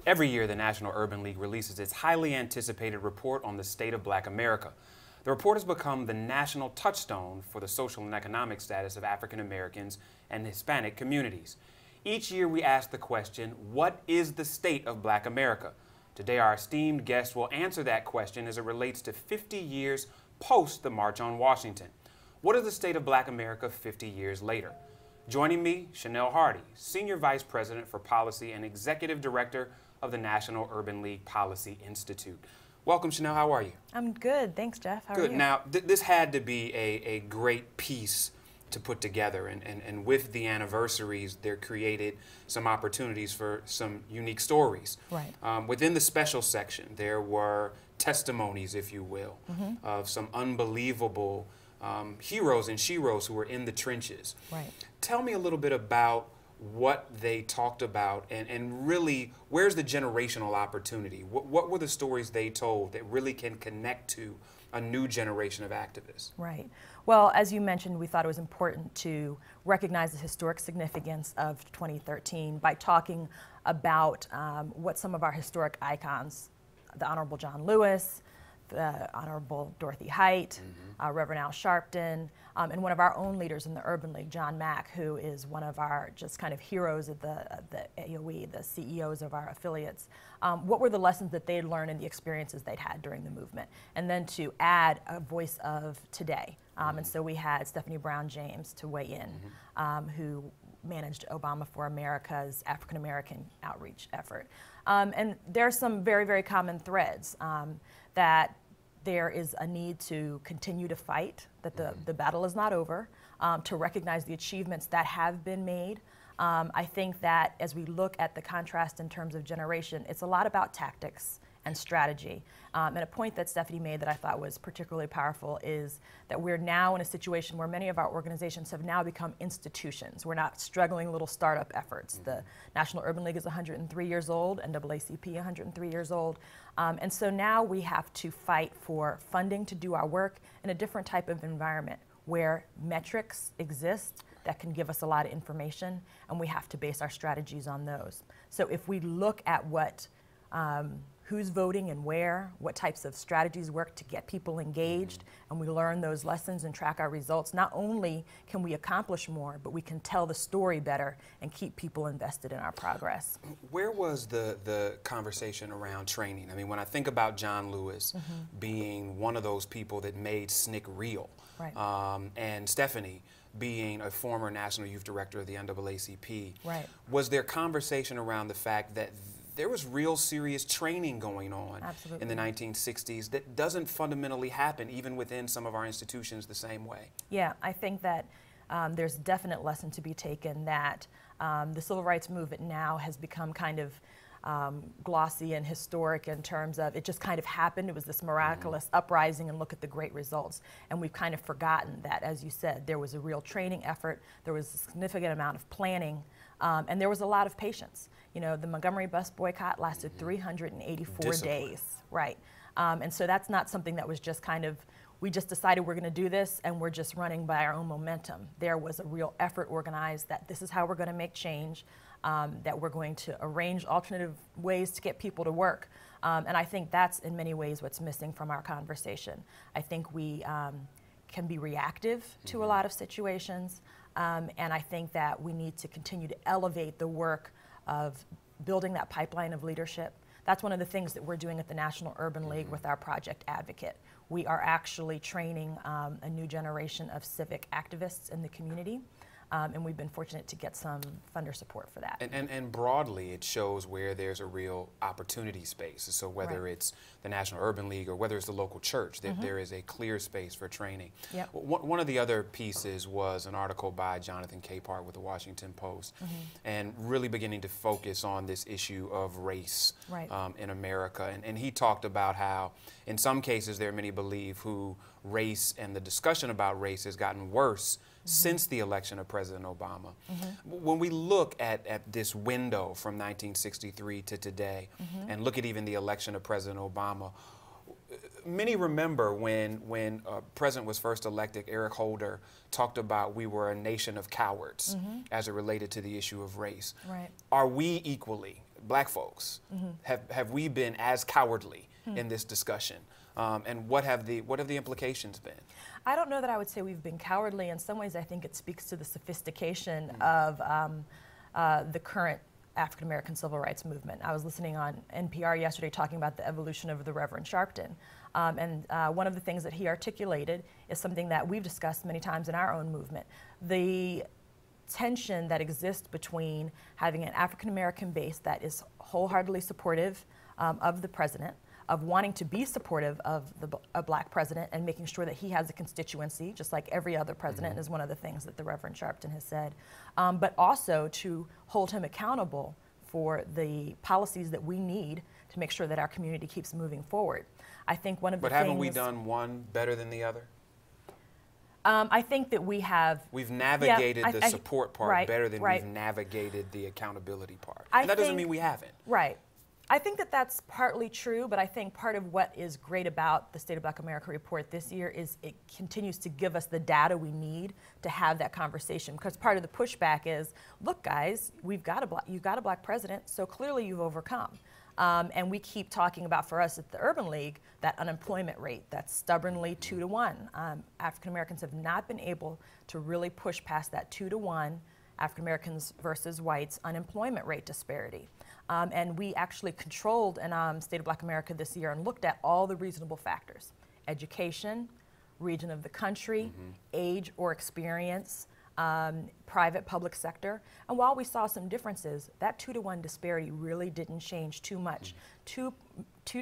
Every year, the National Urban League releases its highly anticipated report on the state of Black America. The report has become the national touchstone for the social and economic status of African Americans and Hispanic communities. Each year, we ask the question, what is the state of Black America? Today, our esteemed guest will answer that question as it relates to 50 years post the March on Washington. What is the state of Black America 50 years later? Joining me, Chanel Hardy, Senior Vice President for Policy and Executive Director of the National Urban League Policy Institute. Welcome, Chanel. How are you? I'm good. Thanks, Jeff. How are Good. you? Now, this had to be a great piece to put together, and with the anniversaries, there created some opportunities for some unique stories. Right. Within the special section, there were testimonies, if you will, of some unbelievable heroes and sheroes who were in the trenches. Right. Tell me a little bit about what they talked about and really where's the generational opportunity? What were the stories they told that really can connect to a new generation of activists? Right. Well, as you mentioned, we thought it was important to recognize the historic significance of 2013 by talking about what some of our historic icons, the Honorable John Lewis, the Honorable Dorothy Height, Reverend Al Sharpton, and one of our own leaders in the Urban League, John Mack, who is one of our just kind of heroes of the AOE, the CEOs of our affiliates. What were the lessons that they'd learned and the experiences they'd had during the movement? And then to add a voice of today. And so we had Stephanie Brown James to weigh in, who managed Obama for America's African American outreach effort. And there are some very, very common threads that there is a need to continue to fight, that the battle is not over, to recognize the achievements that have been made. I think that as we look at the contrast in terms of generation, it's a lot about tactics and strategy. And a point that Stephanie made that I thought was particularly powerful is that we're now in a situation where many of our organizations have now become institutions. We're not struggling little startup efforts. The National Urban League is 103 years old, NAACP 103 years old. And so now we have to fight for funding to do our work in a different type of environment where metrics exist that can give us a lot of information, and we have to base our strategies on those. So if we look at what who's voting and where, what types of strategies work to get people engaged, and we learn those lessons and track our results, not only can we accomplish more, but we can tell the story better and keep people invested in our progress. Where was the conversation around training? I mean, when I think about John Lewis being one of those people that made SNCC real, right. And Stephanie being a former National Youth Director of the NAACP, right. was there conversation around the fact that there was real serious training going on Absolutely. in the 1960s that doesn't fundamentally happen even within some of our institutions the same way? Yeah, I think that there's a definite lesson to be taken that the civil rights movement now has become kind of glossy and historic in terms of it just kind of happened. It was this miraculous uprising and look at the great results. And we've kind of forgotten that, as you said, there was a real training effort, there was a significant amount of planning, and there was a lot of patience. You know, the Montgomery bus boycott lasted 384 days, right? And so that's not something that was just kind of, we just decided we're going to do this and we're just running by our own momentum. There was a real effort organized that this is how we're going to make change, that we're going to arrange alternative ways to get people to work. And I think that's in many ways what's missing from our conversation. I think we can be reactive to a lot of situations, and I think that we need to continue to elevate the work of building that pipeline of leadership. That's one of the things that we're doing at the National Urban League with our Project Advocate. We are actually training a new generation of civic activists in the community. And we've been fortunate to get some funder support for that. And broadly, it shows where there's a real opportunity space. So whether Right. it's the National Urban League or whether it's the local church, that there is a clear space for training. Yep. One of the other pieces was an article by Jonathan Capehart with the Washington Post, and really beginning to focus on this issue of race Right. In America. And he talked about how, in some cases, there are many believe who race and the discussion about race has gotten worse since the election of President Obama. When we look at this window from 1963 to today, and look at even the election of President Obama, many remember when President was first elected, Eric Holder talked about we were a nation of cowards as it related to the issue of race. Right. Are we equally, black folks, have we been as cowardly in this discussion? And what have the implications been? I don't know that I would say we've been cowardly. In some ways, I think it speaks to the sophistication of the current African American civil rights movement. I was listening on NPR yesterday talking about the evolution of the Reverend Sharpton. And one of the things that he articulated is something that we've discussed many times in our own movement. The tension that exists between having an African American base that is wholeheartedly supportive of the president, of wanting to be supportive of a black president and making sure that he has a constituency, just like every other president, is one of the things that the Reverend Sharpton has said, but also to hold him accountable for the policies that we need to make sure that our community keeps moving forward. I think one of the things— But haven't we done one better than the other? I think that we have— We've navigated the support part better than right. we've navigated the accountability part. And that doesn't mean we haven't. Right. I think that that's partly true, but I think part of what is great about the State of Black America report this year is it continues to give us the data we need to have that conversation. Because part of the pushback is, look, guys, you've got a black president, so clearly you've overcome. And we keep talking about, for us at the Urban League, that unemployment rate that's stubbornly 2 to 1. African Americans have not been able to really push past that 2 to 1 African Americans versus whites unemployment rate disparity. And we actually controlled in State of Black America this year and looked at all the reasonable factors: education, region of the country, age or experience, private, public sector. And while we saw some differences, that 2 to 1 disparity really didn't change too much. Two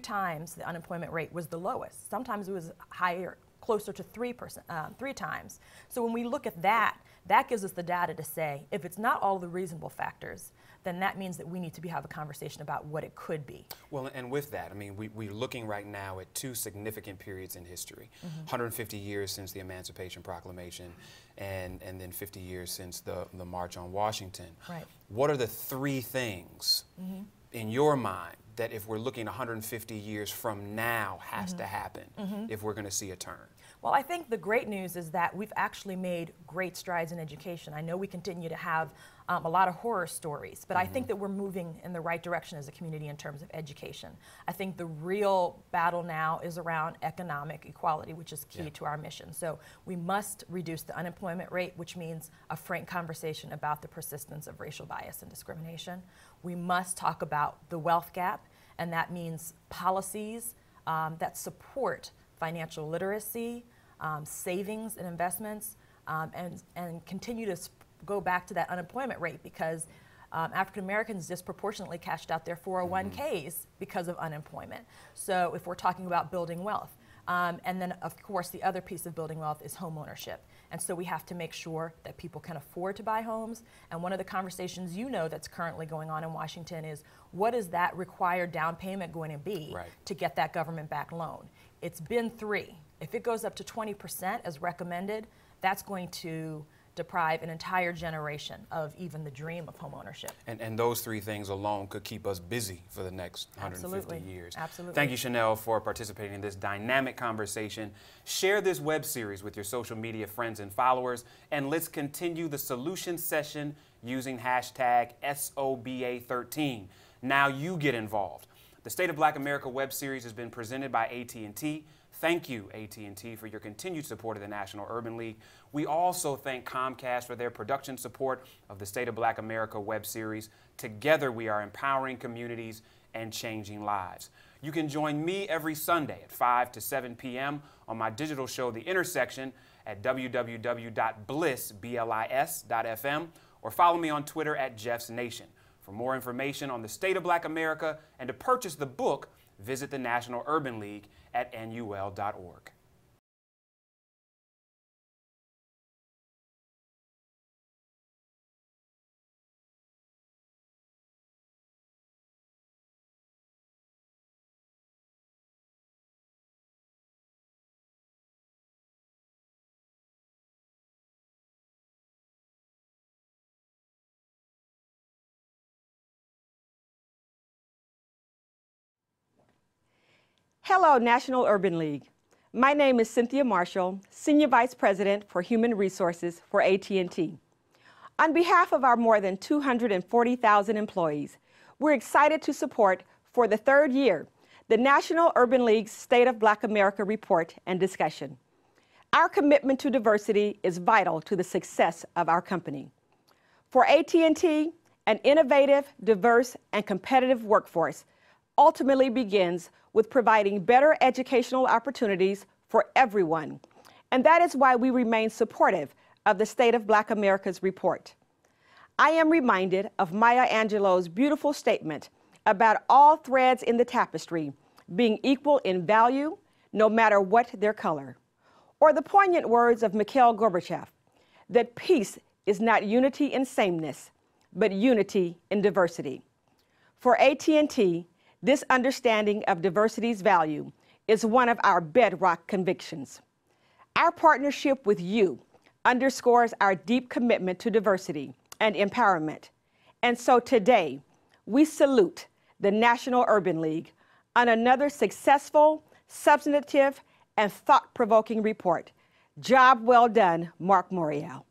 times the unemployment rate was the lowest. Sometimes it was higher, closer to 3%, 3 times. So when we look at that, that gives us the data to say, if it's not all the reasonable factors, then that means that we need to have a conversation about what it could be. Well, and with that, I mean, we're looking right now at 2 significant periods in history. 150 years since the Emancipation Proclamation, and then 50 years since the March on Washington. Right. What are the 3 things in your mind that, if we're looking 150 years from now, has to happen if we're going to see a turn? Well, I think the great news is that we've actually made great strides in education. I know we continue to have a lot of horror stories, but I think that we're moving in the right direction as a community in terms of education. I think the real battle now is around economic equality, which is key to our mission. So we must reduce the unemployment rate, which means a frank conversation about the persistence of racial bias and discrimination. We must talk about the wealth gap, and that means policies that support financial literacy, savings and investments, and continue to go back to that unemployment rate, because African Americans disproportionately cashed out their 401ks because of unemployment. So if we're talking about building wealth, and then of course the other piece of building wealth is home ownership. And so we have to make sure that people can afford to buy homes. And one of the conversations that's currently going on in Washington is, what is that required down payment going to be to get that government-backed loan? It's been 3. If it goes up to 20% as recommended, that's going to deprive an entire generation of even the dream of home ownership. And those 3 things alone could keep us busy for the next 150 years. Absolutely. Thank you, Chanel, for participating in this dynamic conversation. Share this web series with your social media friends and followers, and let's continue the solution session using hashtag SOBA13. Now you get involved. The State of Black America web series has been presented by AT&T. Thank you, AT&T, for your continued support of the National Urban League. We also thank Comcast for their production support of the State of Black America web series. Together, we are empowering communities and changing lives. You can join me every Sunday at 5 to 7 p.m. on my digital show, The Intersection, at www.bliss.fm, or follow me on Twitter at Jeff's Nation. For more information on the State of Black America and to purchase the book, visit the National Urban League at NUL.org. Hello, National Urban League. My name is Cynthia Marshall, Senior Vice President for Human Resources for AT&T. On behalf of our more than 240,000 employees, we're excited to support, for the third year, the National Urban League's State of Black America report and discussion. Our commitment to diversity is vital to the success of our company. For AT&T, an innovative, diverse, and competitive workforce ultimately begins with providing better educational opportunities for everyone. And that is why we remain supportive of the State of Black America's report. I am reminded of Maya Angelou's beautiful statement about all threads in the tapestry being equal in value, no matter what their color. Or the poignant words of Mikhail Gorbachev, that peace is not unity in sameness, but unity in diversity. For AT&T, this understanding of diversity's value is one of our bedrock convictions. Our partnership with you underscores our deep commitment to diversity and empowerment. And so today, we salute the National Urban League on another successful, substantive, and thought-provoking report. Job well done, Mark Morial.